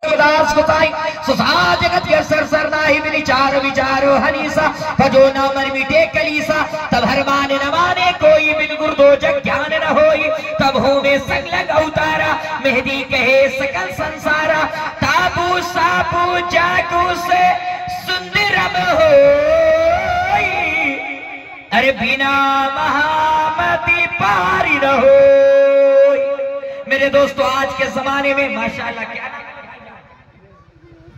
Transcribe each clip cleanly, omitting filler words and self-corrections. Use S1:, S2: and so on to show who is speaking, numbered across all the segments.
S1: सूरदास गोसाई Sousa जगत के sir नाही विचार विचारो हनीसा भजो ना मर मिटे कलीसा तब हर माने न माने कोई बिन गुरु दो जग ज्ञान न होई तब हो वे संग लग अवतारा मेहदी कहे सकल संसारा ताबू साबू जागू से सुंदरम हो अरे बिना महामती पारी न हो। मेरे दोस्तों आज के जमाने में माशाअल्लाह क्या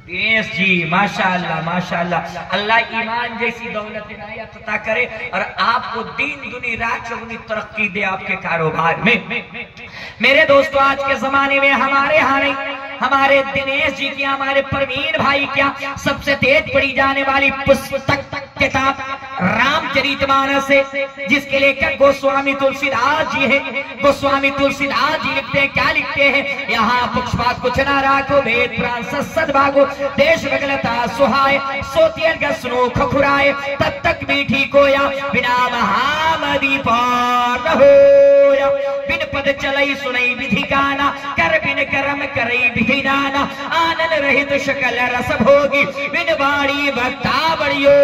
S1: दिनेश जी माशाअल्लाह अल्लाह ईमान जैसी दौलत इनायत अता करे और आपको दिन दुनी रात चौगुनी तरक्की दे आपके कारोबार में। मेरे दोस्तों आज के जमाने में हमारे यहाँ नहीं हमारे दिनेश जी की हमारे परवीन भाई क्या सबसे तेज पढ़ी जाने वाली पुस्तक किताब रामचरितमानस है जिसके लेखक गोस्वामी तुलसीदास जी है। गोस्वामी तुलसीदास जी लिखते हैं क्या लिखते हैं यहाँ पुष्पात कुछ ना राखो वेद प्राण सदभागो देश बगलता सुहाय सोतियन का सुनो खखुराए तब तक मीठी कोया बिना महामदी पार होया बिन पद चलई सुनई विधि गाना कर बिन कर्म करई विधि नाना आनंद रहित शकल रस भोगी बिन वाणी भक्ता बड़ियो।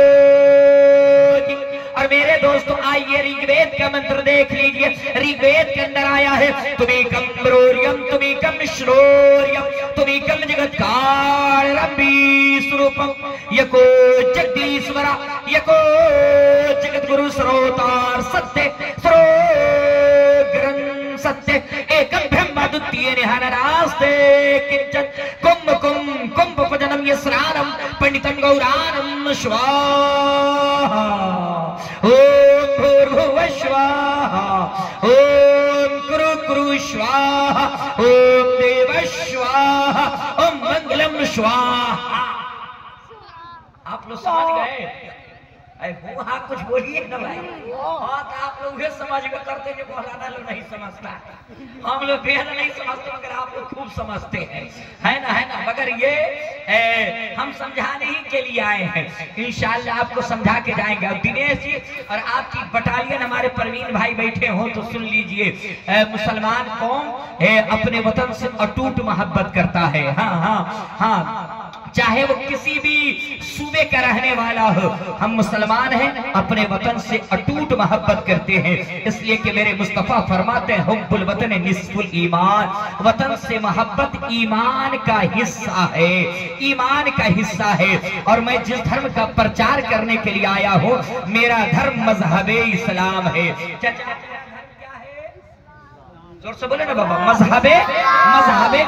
S1: और मेरे दोस्तों आइए ऋग्वेद का मंत्र देख लीजिए। ऋग्वेद के अंदर आया है तुम्हें कम ब्रोरियम तुम्हें कम श्रोरियम तुम्हें कम जगत कारंबी स्वरूपम यको जगदीश्वरा यको जगत गुरु स्रोतार सत्य स्रोग्रं सत्य एकम ब्रह्म द्वितीय निहनरास्ते किंचन कुंभ कुंभ कुंभ पजनम यस्रानम पंडितम गौरानम स्वाहा ओम भूर्भुवः स्वाहा ओम कुरु कुरु स्वाहा ओम देवः स्वाहा ओम मंगलम स्वाहा। आप लोग समझ गए? हाँ कुछ बोलिए ना भाई। हाँ तो आप लोग ये समझ में करते जो मौलाना लोग नहीं समझता हम लोग बेहद नहीं समझते मगर आप लोग खूब समझते हैं है ना मगर ये हम समझाने ही के लिए आए हैं इंशाअल्लाह आपको समझा के जाएंगे। और दिनेश जी और आपकी बटालियन हमारे परवीन भाई बैठे हो तो सुन लीजिए मुसलमान कौम अपने वतन से अटूट मोहब्बत करता है। हाँ चाहे वो किसी भी सूबे का रहने वाला हो हम मुसलमान हैं अपने वतन से अटूट मोहब्बत करते हैं इसलिए कि मेरे मुस्तफा फरमाते हैं हुब्बुल वतन निस्फुल ईमान वतन से मोहब्बत ईमान का हिस्सा है ईमान का हिस्सा है। और मैं जिस धर्म का प्रचार करने के लिए आया हूँ मेरा धर्म मजहबे इस्लाम है। जोर से बोले ना बाबा मजहबे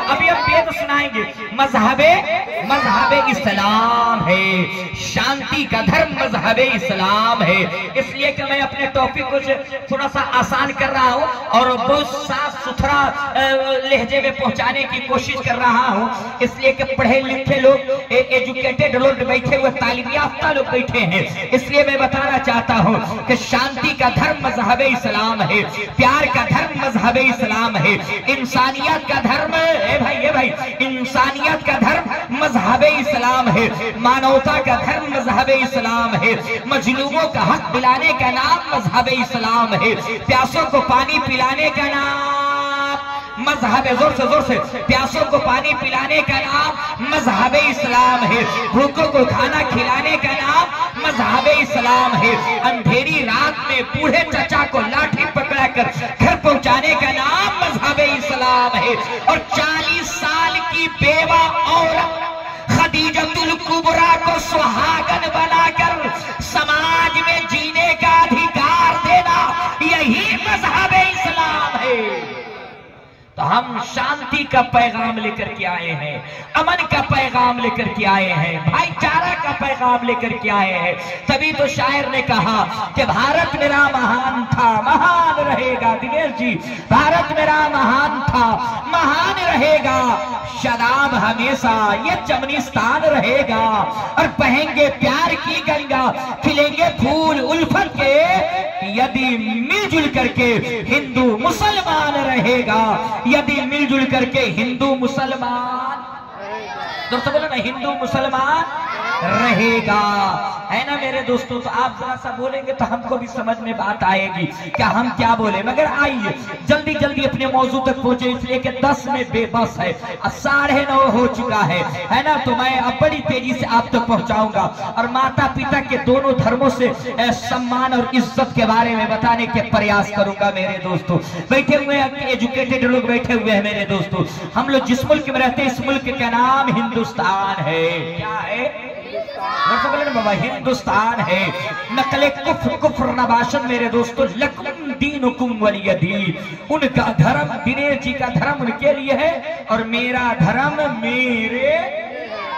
S1: अभी हम वेद सुनाएंगे मजहबे इस्लाम है शांति का धर्म मजहबे इस्लाम है। इसलिए कि मैं अपने टॉपिक को थोड़ा सा आसान कर रहा हूँ और बहुत साफ सुथरा लहजे में पहुंचाने की कोशिश कर रहा हूँ इसलिए कि पढ़े लिखे लोग एजुकेटेड लोग बैठे हुए तालीम याफ्ता लोग बैठे हैं इसलिए मैं बताना चाहता हूँ कि शांति का धर्म मजहबे इस्लाम है प्यार का धर्म मजहबे इस्लाम है इंसानियत का धर्म है भाई इंसानियत का धर्म मजहबे इस्लाम है मानवता का धर्म मजहबे इस्लाम है मजलूमों का हक दिलाने का नाम मजहबे इस्लाम है प्यासों को पानी पिलाने का नाम मजहबे जोर से प्यासों को पानी पिलाने का नाम मजहबे इस्लाम है भूखों को खाना खिलाने का नाम मजहबे इस्लाम है अंधेरी रात में बूढ़े चचा को लाठी पकड़ाकर घर पहुंचाने का नाम मजहबे इस्लाम है। और 40 साल की बेवा औरत खदीजतुल कुबरा को सुहागन बनाकर समाज में जीने का अधिकार देना यही मजहबे इस्लाम है। तो हम शांति का पैगाम लेकर के आए हैं अमन का पैगाम लेकर के आए हैं भाईचारा का पैगाम लेकर के आए हैं। तभी तो शायर ने कहा कि भारत मेरा महान था महान रहेगा। दिनेश जी भारत मेरा महान था महान रहेगा शराब हमेशा ये चमनिस्तान रहेगा और बहेंगे प्यार की गंगा खिलेंगे फूल उल्फत के यदि मिलजुल करके हिंदू मुसलमान रहेगा यदि मिलजुल करके हिंदू मुसलमान दोस्तों बोलो ना, हिंदू मुसलमान रहेगा, है ना मेरे दोस्तों। तो आप जरा सा बोलेंगे तो हमको भी समझ में बात आएगी क्या हम क्या बोले। मगर आइए जल्दी जल्दी अपने मौजू तक पहुंचे, इसलिए कि 10 में बेबस है, 9:30 हो चुका है ना। तो मैं अब बड़ी तेजी से आप तक पहुंचाऊंगा और माता पिता के दोनों धर्मों से सम्मान और इज्जत के बारे में बताने के प्रयास करूंगा मेरे दोस्तों। बैठे हुए एजुकेटेड लोग बैठे हुए हैं मेरे दोस्तों। हम लोग जिस मुल्क में रहते हैं इस मुल्क का नाम हिंदुस्तान है। क्या है बाबा? हिंदुस्तान है। नकले कुफ्र नबाशन मेरे दोस्तों, लकुम दीनुकुम वलिय दीन। उनका धर्म, दिनेश जी का धर्म उनके लिए है और मेरा धर्म मेरे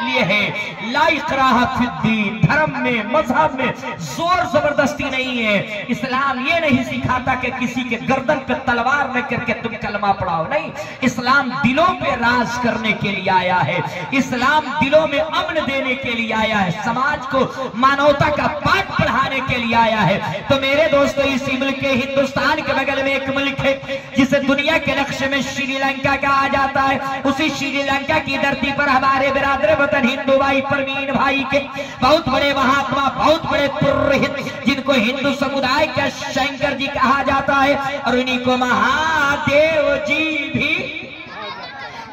S1: लिए है। ला इकराह फिद्दीन, धर्म में मजहब में जोर जबरदस्ती नहीं है। इस्लाम ये नहीं सिखाता कि किसी के गर्दन पे तलवार न करके तुम कलमा पढ़ाओ, नहीं। इस्लाम दिलों पे राज करने के लिए आया है। इस्लाम दिलों में अमन देने के लिए आया है, समाज को मानवता का पाठ पढ़ाने के लिए आया है। तो मेरे दोस्तों इसी मुल्क के हिंदुस्तान के बगल में एक मुल्क है जिसे दुनिया के नक्शे में श्रीलंका कहा जाता है। उसी श्रीलंका की धरती पर हमारे बिरादर हिंदू भाई परवीन भाई के बहुत बड़े महात्मा, बहुत बड़े पुरोहित, जिनको हिंदू समुदाय का शंकर जी कहा जाता है और उन्हीं को महादेव जी भी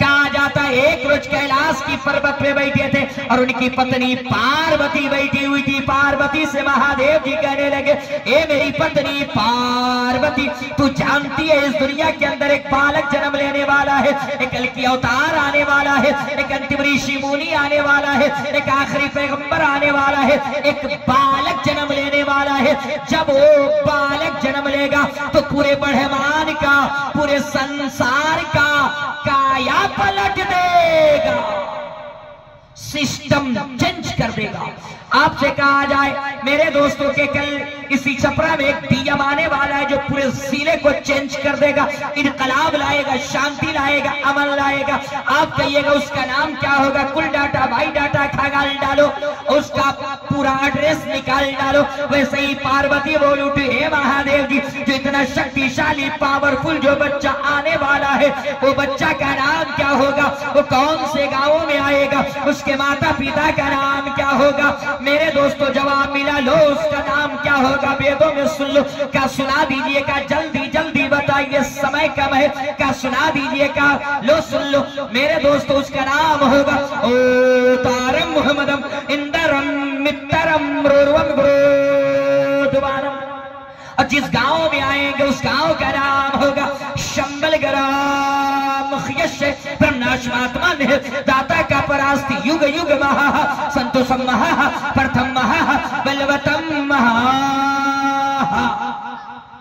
S1: कहा जाता है। एक रोज कैलाश की पर्वत पे बैठे थे और उनकी पत्नी पार्वती बैठी हुई थी। पार्वती से महादेव जी कहने लगे, ए मेरी पत्नी पार्वती, तू जानती है इस दुनिया के अंदर एक बालक जन्म लेने वाला है, एक कल्कि अवतार आने वाला है, एक अंतिम ऋषि मुनि आने वाला है, एक आखिरी पैगंबर आने वाला है, एक बालक जन्म लेने वाला है। जब वो बालक जन्म लेगा तो पूरे ब्रह्मांड का, पूरे संसार का काया पलट देगा, सिस्टम चेंज कर देगा। आपसे कहा जाए मेरे दोस्तों के कल इसी छपरा में एक डीएम आने वाला है जो पूरे जिले को चेंज कर देगा, इनकलाब लाएगा, शांति लाएगा, अमन लाएगा। आप कहिएगा उसका नाम क्या होगा? कुल डाटा भाई डाटा खंगाल डालो, उसका पूरा एड्रेस निकाल डालो। वैसे ही पार्वती बोल उठी, हे महादेव जी, जो इतना शक्तिशाली पावरफुल जो बच्चा आने वाला है वो बच्चा का नाम क्या होगा? वो कौन से गाँव में आएगा? उसके माता पिता का नाम क्या होगा? मेरे दोस्तों जवाब मिला, लो उसका नाम क्या होगा? वेदों में सुन लो, क्या सुना दीजिए, का जल्दी जल्दी बताइए, समय कम है, क्या सुना दीजिए, का लो सुन लो मेरे दोस्तों। उसका नाम होगा ओ तारम मुहम्मदम इंदरम मित्रम रोरवम ग्रोधवानम। और जिस गांव में आएंगे उस गांव का नाम होगा शंबल ग्राम यश ब्रह्मनाशमात्मा ने दाता का परास्ति युग युग महा संतोषम महा प्रथम महा बलवतम महा।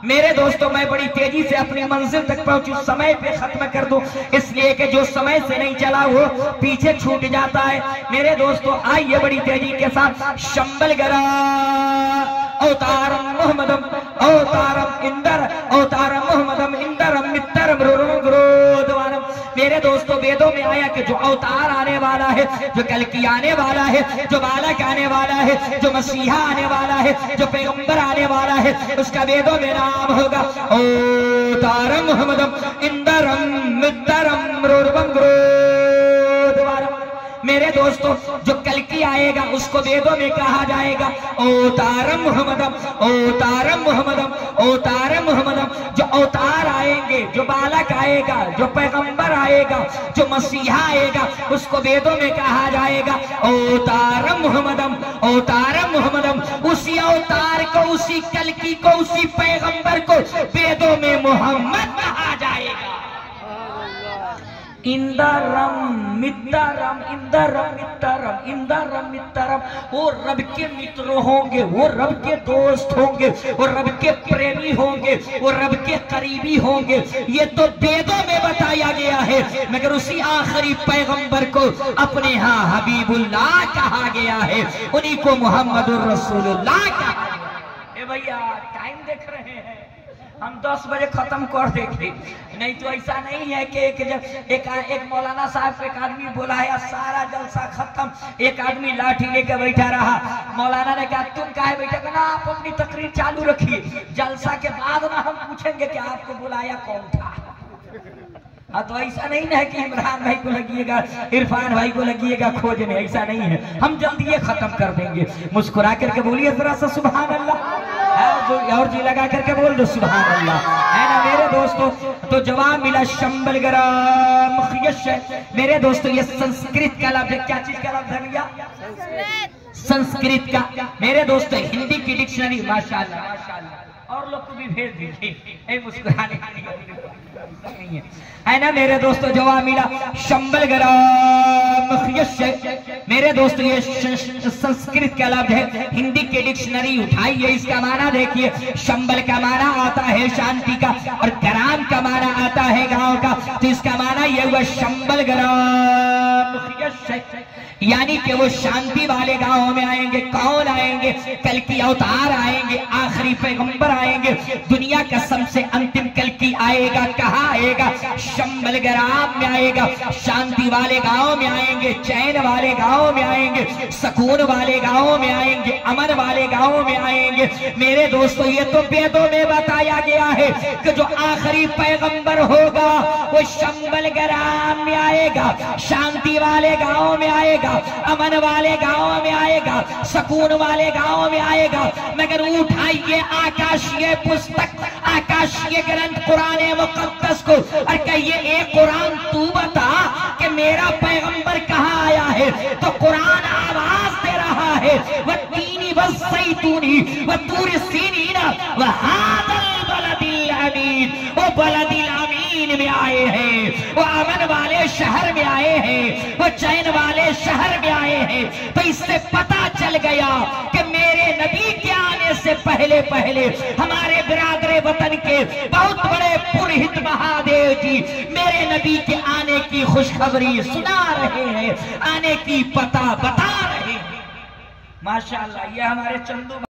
S1: मेरे दोस्तों मैं बड़ी तेजी से अपनी मंजिल तक पहुंचू, समय पे खत्म कर दूं, इसलिए कि जो समय से नहीं चला वो पीछे छूट जाता है। मेरे दोस्तों आइए बड़ी तेजी के साथ, शंबल गरा अवतारम मोहम्मदम अवतारम इंदर अवतारम मोहम्मदम इंदरम मित्रम ग्रोधवानम। मेरे दोस्तों वेदों में आया कि जो अवतार आने वाला है, जो कल की आने वाला है, जो बालक आने वाला है, जो मसीहा आने वाला है, जो पैगंबर आने वाला है, उसका वेदों में नाम होगा अवतारम मोहम्मदम इंदरम मित्रम ग्रोधवानम। मेरे दोस्तों जो कल की आएगा उसको वेदों में कहा जाएगा अवतारम मोहम्मदम अवतारम मोहम्मदम अवतारम मोहम्मदम। जो अवतार आएंगे, जो बालक आएगा, जो पैगंबर आएगा, जो मसीहा आएगा, उसको वेदों में कहा जाएगा अवतारम मोहम्मदम अवतारम मोहम्मदम। उसी अवतार को, उसी कल की को, उसी पैगंबर को वेदों में मोहम्मद कहा जाएगा। इंदरम मित्रम इंदरम मित्रम इंदरम मित्रम। वो रब के मित्र होंगे, वो रब के दोस्त होंगे, वो रब के प्रेमी होंगे, वो रब के करीबी होंगे। ये तो वेदों में बताया गया है, मगर उसी आखिरी पैगंबर को अपने यहाँ हबीबुल्लाह कहा गया है, उन्हीं को मोहम्मदुर रसूलुल्लाह कहा गया। भैया टाइम देख रहे हैं, हम 10 बजे खत्म कर देंगे, नहीं तो ऐसा नहीं है कि एक मौलाना साहब को एक आदमी बोला है सारा जलसा खत्म, एक आदमी लाठी लेकर बैठा रहा। मौलाना ने कहा तुम काहे बैठे? ना आप अपनी तकरीर चालू रखिए, जलसा के बाद ना हम पूछेंगे कि आपको बुलाया कौन था। हाँ, तो ऐसा नहीं है कि इमरान भाई को लगिएगा, इरफान भाई को लगिएगा खोजने, ऐसा नहीं है। हम जल्दी ये खत्म कर देंगे। मुस्कुरा करके बोलिए जरा सा सुभान अल्लाह, और जी लगा करके बोल दो सुभान अल्लाह, है ना मेरे दोस्तों। तो जवाब मिला शंबल गरम खियश। मेरे दोस्तों ये संस्कृत का लफ्ज है। क्या चीज का लफ्ज है भैया? संस्कृत का। मेरे दोस्तों हिंदी की डिक्शनरी, माशाल्लाह माशाल्लाह, और लोग को भी भेज दीजिए मुस्कुराने नहीं है ना मेरे दोस्तों। जवाब मिला शंबल गरम खियश। मेरे दोस्तों ये संस्कृत का लफ्ज है। हिंदी के डिक्शनरी उठाइए, इसका माना देखिए। शंबल का माना आता है शांति का, और गराम का माना आता है गांव का। तो इसका माना ये हुआ शंबल गरम खियश, यानी कि वो शांति वाले गांव में आएंगे। कौन आएंगे? कल की अवतार आएंगे, आखिरी पैगंबर आएंगे, दुनिया का सबसे अंतिम कल की आएगा। कहाँ आएगा? शंबल गराम में आएगा। शांति वाले गांव में आएंगे, चैन वाले गांव में आएंगे, सुकून वाले गांव में आएंगे, अमन वाले गांव में आएंगे। मेरे दोस्तों ये तो वेदों में बताया गया है कि जो आखिरी पैगंबर होगा वो शंबल गराम में आएगा, शांति वाले गांव में आएगा, अमन वाले गांव में आएगा, सुकून वाले गांव में आएगा। मगर उठाइए आकाशीय पुस्तक, आकाशीय ग्रंथ कुरान मुकद्दस को और कहिए ए कुरान तू बता कि मेरा पैगंबर कहाँ आया है। तो कुरान आवाज दे रहा है वह तीनी बस सैतूनी वह तूर सीनीना वह हादल बलदिल अमीन, वो बलदिल अमीन में आए हैं, वो अमन वाले शहर में आए हैं, वो चैन वाले शहर में आए हैं। तो इससे पता चल गया कि मेरे नबी के आने से पहले पहले हमारे बिरादरे वतन के बहुत बड़े पुरोहित महादेव जी मेरे नबी के आने की खुशखबरी सुना रहे हैं, आने की पता बता रहे हैं। माशाअल्लाह, ये हमारे चंदू